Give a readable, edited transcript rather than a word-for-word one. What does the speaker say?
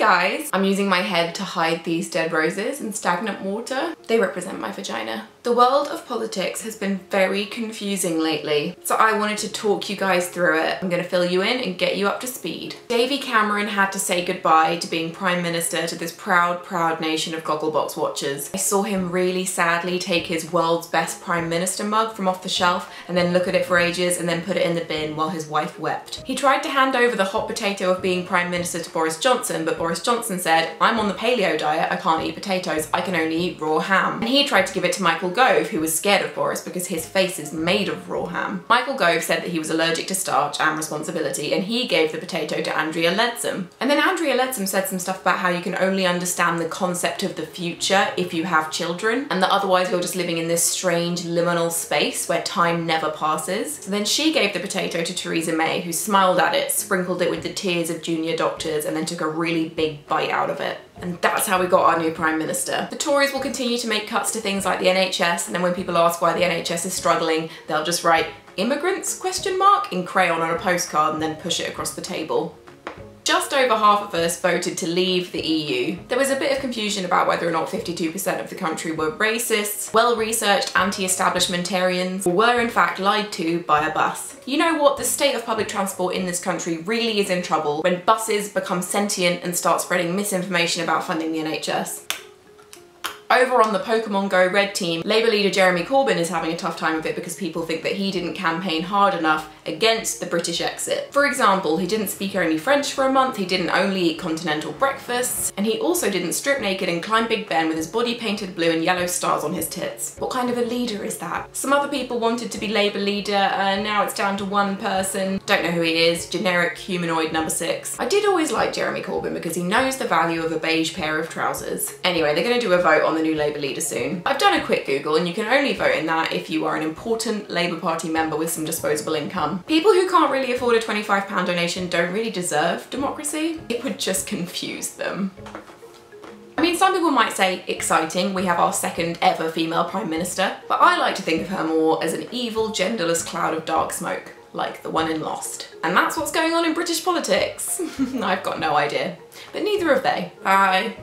guys! I'm using my head to hide these dead roses in stagnant water. They represent my vagina. The world of politics has been very confusing lately, so I wanted to talk you guys through it. I'm gonna fill you in and get you up to speed. Davy Cameron had to say goodbye to being Prime Minister to this proud nation of Gogglebox watchers. I saw him really sadly take his world's best Prime Minister mug from off the shelf and then look at it for ages and then put it in the bin while his wife wept. He tried to hand over the hot potato of being Prime Minister to Boris Johnson, but Boris Johnson said, "I'm on the paleo diet, I can't eat potatoes, I can only eat raw ham." And he tried to give it to Michael Gove, who was scared of Boris because his face is made of raw ham. Michael Gove said that he was allergic to starch and responsibility, and he gave the potato to Andrea Leadsom. And then Andrea Leadsom said some stuff about how you can only understand the concept of the future if you have children, and that otherwise you're just living in this strange liminal space where time never passes. So then she gave the potato to Theresa May, who smiled at it, sprinkled it with the tears of junior doctors, and then took a really big bite out of it. And that's how we got our new Prime Minister. The Tories will continue to make cuts to things like the NHS, and then when people ask why the NHS is struggling, they'll just write "immigrants?" in crayon on a postcard and then push it across the table. Just over half of us voted to leave the EU. There was a bit of confusion about whether or not 52% of the country were racists, well-researched anti-establishmentarians, or were in fact lied to by a bus. You know what? The state of public transport in this country really is in trouble when buses become sentient and start spreading misinformation about funding the NHS. Over on the Pokemon Go Red team, Labour leader Jeremy Corbyn is having a tough time of it because people think that he didn't campaign hard enough against the British exit. For example, he didn't speak only French for a month, he didn't only eat continental breakfasts, and he also didn't strip naked and climb Big Ben with his body painted blue and yellow stars on his tits. What kind of a leader is that? Some other people wanted to be Labour leader, and now it's down to one person. Don't know who he is, generic humanoid number 6. I did always like Jeremy Corbyn because he knows the value of a beige pair of trousers. Anyway, they're gonna do a vote on the new Labour leader soon. I've done a quick Google and you can only vote in that if you are an important Labour Party member with some disposable income. People who can't really afford a £25 donation don't really deserve democracy. It would just confuse them. I mean, some people might say exciting, we have our second ever female Prime Minister, but I like to think of her more as an evil, genderless cloud of dark smoke, like the one in Lost. And that's what's going on in British politics. I've got no idea, but neither have they. Bye.